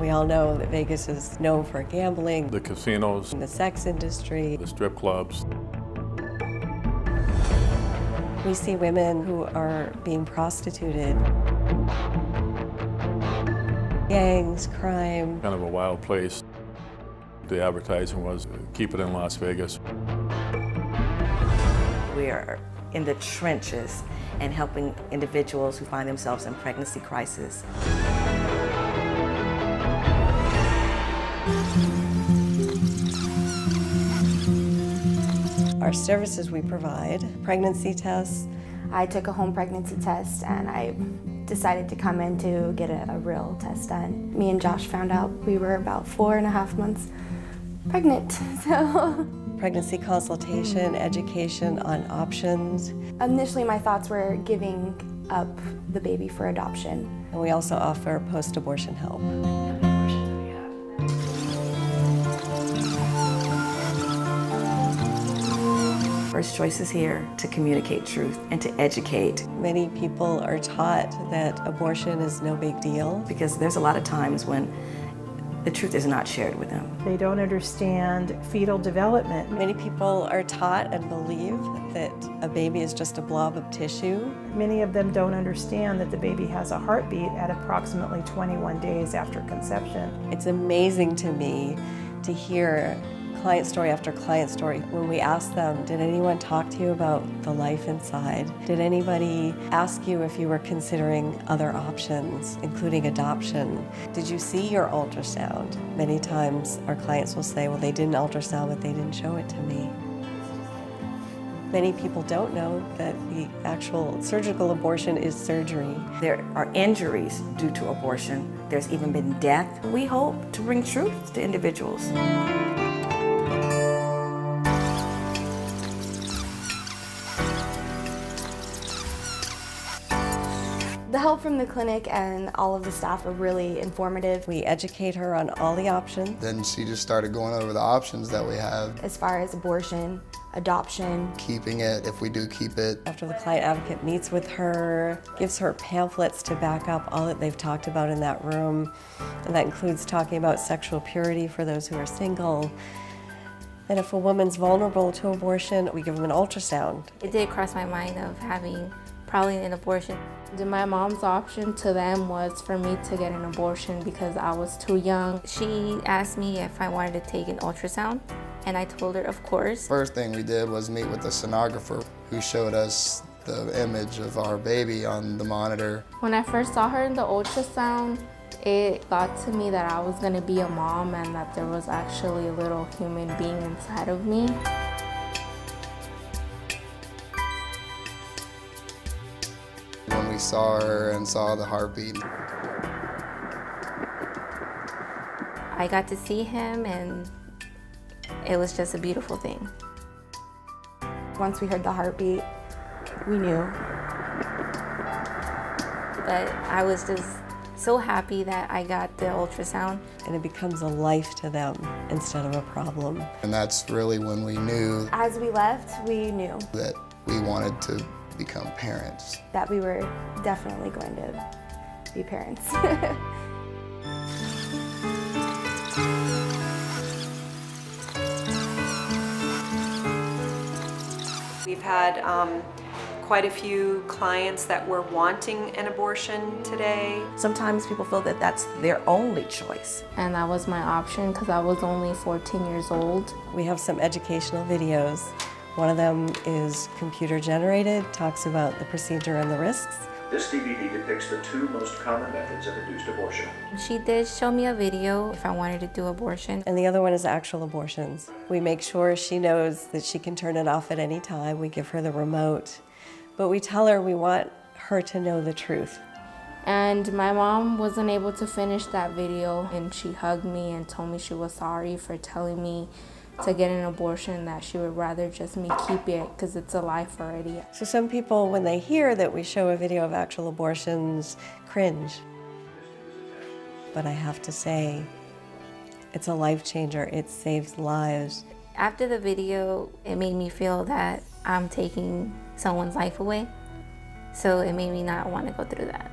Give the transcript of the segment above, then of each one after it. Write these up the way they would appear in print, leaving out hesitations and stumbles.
We all know that Vegas is known for gambling, The casinos, the sex industry. the strip clubs. We see women who are being prostituted. Gangs, crime. Kind of a wild place. The advertising was, keep it in Las Vegas. We are in the trenches and helping individuals who find themselves in pregnancy crisis. Our services we provide, pregnancy tests. I took a home pregnancy test and I decided to come in to get a real test done. Me and Josh found out we were about 4.5 months pregnant, so. Pregnancy consultation, education on options. Initially my thoughts were giving up the baby for adoption. And we also offer post-abortion help. First Choice is here to communicate truth and to educate. Many people are taught that abortion is no big deal. Because there's a lot of times when the truth is not shared with them. They don't understand fetal development. Many people are taught and believe that a baby is just a blob of tissue. Many of them don't understand that the baby has a heartbeat at approximately 21 days after conception. It's amazing to me to hear client story after client story. When we ask them, did anyone talk to you about the life inside? Did anybody ask you if you were considering other options, including adoption? Did you see your ultrasound? Many times our clients will say, well, they did an ultrasound, but they didn't show it to me. Many people don't know that the actual surgical abortion is surgery. There are injuries due to abortion. There's even been death. We hope to bring truth to individuals. The help from the clinic and all of the staff are really informative. We educate her on all the options. Then she just started going over the options that we have. As far as abortion, adoption. Keeping it, if we do keep it. After the client advocate meets with her, gives her pamphlets to back up all that they've talked about in that room. And that includes talking about sexual purity for those who are single. And if a woman's vulnerable to abortion, we give them an ultrasound. It did cross my mind of having probably an abortion. My mom's option to them was for me to get an abortion because I was too young. She asked me if I wanted to take an ultrasound, and I told her, of course. First thing we did was meet with the sonographer who showed us the image of our baby on the monitor. When I first saw her in the ultrasound, it got to me that I was going to be a mom and that there was actually a little human being inside of me. When we saw her and saw the heartbeat. I got to see him, and it was just a beautiful thing. Once we heard the heartbeat, we knew. But I was just so happy that I got the ultrasound. And it becomes a life to them instead of a problem. And that's really when we knew As we left, we knew that we wanted to become parents. that we were definitely going to be parents. We've had quite a few clients that were wanting an abortion today. Sometimes people feel that that's their only choice. And that was my option because I was only 14 years old. We have some educational videos. One of them is computer generated, talks about the procedure and the risks. This DVD depicts the two most common methods of induced abortion. She did show me a video if I wanted to do abortion. And the other one is actual abortions. We make sure she knows that she can turn it off at any time. We give her the remote. But we tell her we want her to know the truth. And my mom wasn't able to finish that video, and she hugged me and told me she was sorry for telling me to get an abortion, that she would rather just me keep it because it's a life already. So some people, when they hear that we show a video of actual abortions, cringe. But I have to say, it's a life changer. It saves lives. After the video, it made me feel that I'm taking someone's life away. So it made me not want to go through that.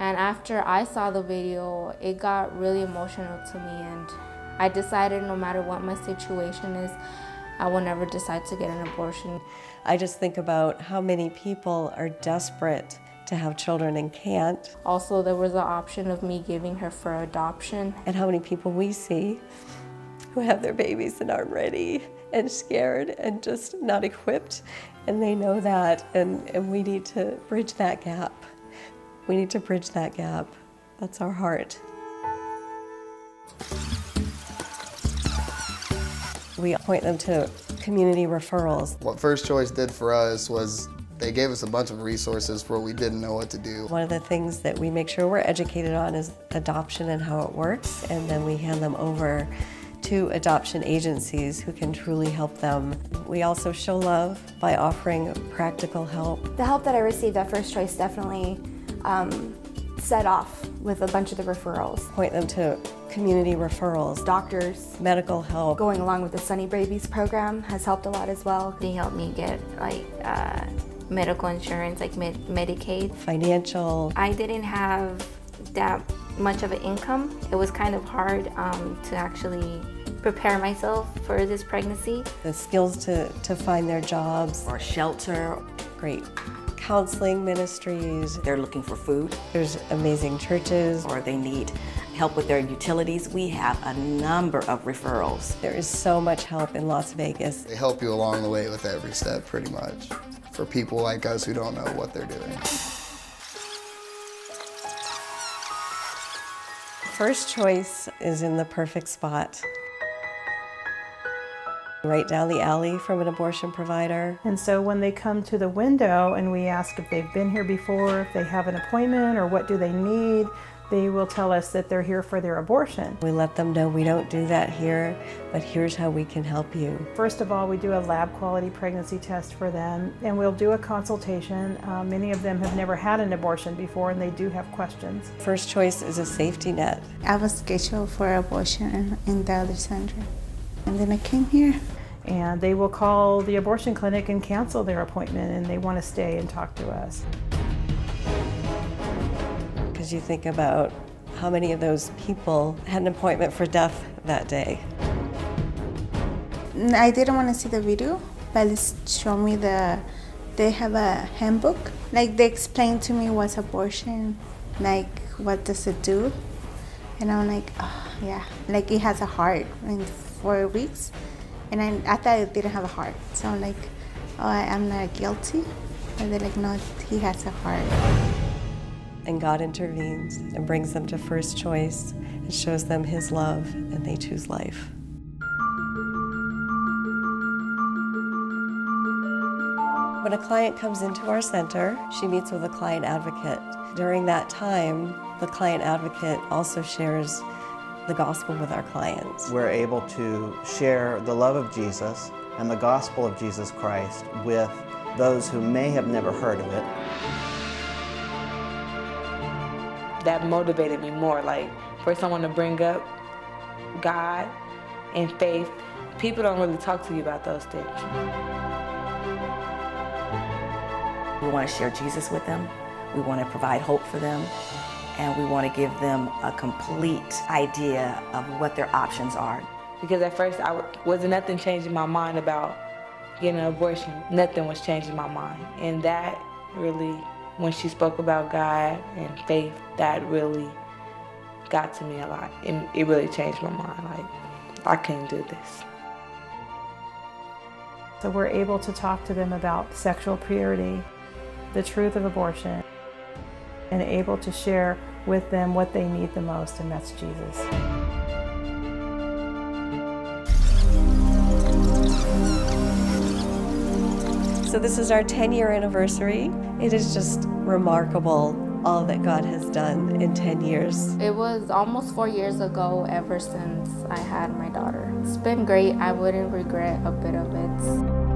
And after I saw the video, it got really emotional to me, and I decided no matter what my situation is, I will never decide to get an abortion. I just think about how many people are desperate to have children and can't. Also, there was the option of me giving her for adoption. And how many people we see who have their babies and aren't ready and scared and just not equipped, and they know that, and we need to bridge that gap. We need to bridge that gap. That's our heart. We point them to community referrals. What First Choice did for us was they gave us a bunch of resources where we didn't know what to do. One of the things that we make sure we're educated on is adoption and how it works, and then we hand them over to adoption agencies who can truly help them. We also show love by offering practical help. The help that I received at First Choice definitely set off with a bunch of the referrals. Point them to community referrals, Doctors, medical help. going along with the Sunny Babies program has helped a lot as well. They helped me get like medical insurance, like Medicaid. Financial. I didn't have that much of an income. It was kind of hard to actually prepare myself for this pregnancy. The skills to find their jobs. Or shelter. Great counseling ministries. They're looking for food. There's amazing churches. Or they need help with their utilities. We have a number of referrals. There is so much help in Las Vegas. They help you along the way with every step, pretty much, for people like us who don't know what they're doing. First Choice is in the perfect spot. Right down the alley from an abortion provider. And so when they come to the window and we ask if they've been here before, if they have an appointment or what do they need, they will tell us that they're here for their abortion. We let them know we don't do that here, but here's how we can help you. First of all, we do a lab quality pregnancy test for them, and we'll do a consultation. Many of them have never had an abortion before, and they do have questions. First Choice is a safety net. I was scheduled for abortion in the other center, and then I came here. And they will call the abortion clinic and cancel their appointment, and they want to stay and talk to us. Because you think about how many of those people had an appointment for death that day. I didn't want to see the video, but they showed me they have a handbook. Like they explained to me what's abortion, like what does it do. And I'm like, oh yeah, like it has a heart in 4 weeks. And I thought it didn't have a heart. So I'm like, oh, I'm not guilty. And they're like, no, he has a heart. And God intervenes and brings them to First Choice and shows them His love, and they choose life. When a client comes into our center, she meets with a client advocate. During that time, the client advocate also shares the gospel with our clients. We're able to share the love of Jesus and the gospel of Jesus Christ with those who may have never heard of it. That motivated me more, like for someone to bring up God and faith. People don't really talk to you about those things. We want to share Jesus with them. We want to provide hope for them. And we want to give them a complete idea of what their options are. Because at first, wasn't nothing changing my mind about getting an abortion. Nothing was changing my mind. And that really, when she spoke about God and faith, that really got to me a lot. It really changed my mind. Like, I can't do this. So we're able to talk to them about sexual purity, the truth of abortion, and able to share with them what they need the most, and that's Jesus. So this is our 10-year anniversary. It is just remarkable all that God has done in 10 years. It was almost 4 years ago ever since I had my daughter. It's been great. I wouldn't regret a bit of it.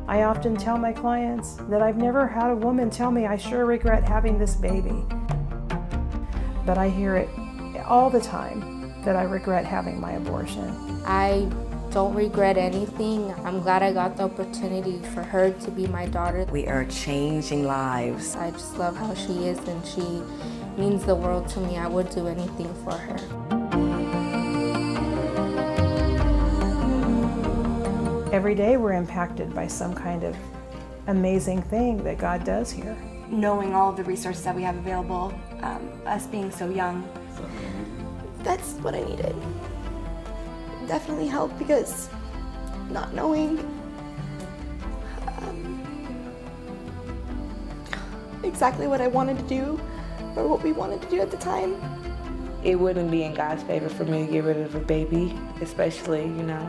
I often tell my clients that I've never had a woman tell me, I sure regret having this baby. But I hear it all the time that I regret having my abortion. I don't regret anything. I'm glad I got the opportunity for her to be my daughter. We are changing lives. I just love how she is, and she means the world to me. I would do anything for her. Every day we're impacted by some kind of amazing thing that God does here. Knowing all of the resources that we have available, us being so young, that's what I needed. Definitely helped, because not knowing exactly what I wanted to do or what we wanted to do at the time. It wouldn't be in God's favor for me to get rid of a baby, especially,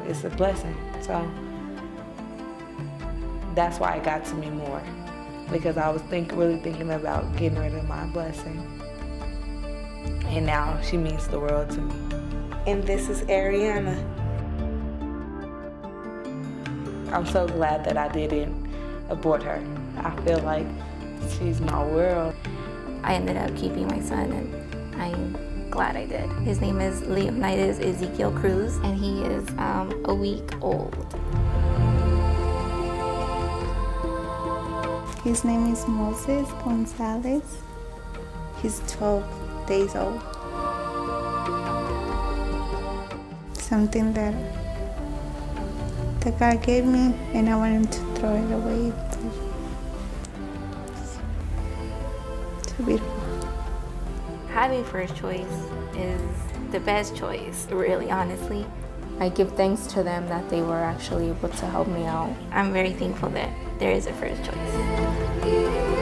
it's a blessing. So that's why it got to me more, because I was really thinking about getting rid of my blessing. And now she means the world to me. And this is Ariana. I'm so glad that I didn't abort her. I feel like she's my world. I ended up keeping my son, and I'm glad I did. His name is Leonidas Ezekiel Cruz, and he is a week old. His name is Moses Gonzalez. He's 12 days old. Something that God gave me, and I wanted to throw it away. It's so beautiful. Having first choice is the best choice, really, honestly. I give thanks to them that they were actually able to help me out. I'm very thankful that there is a first choice.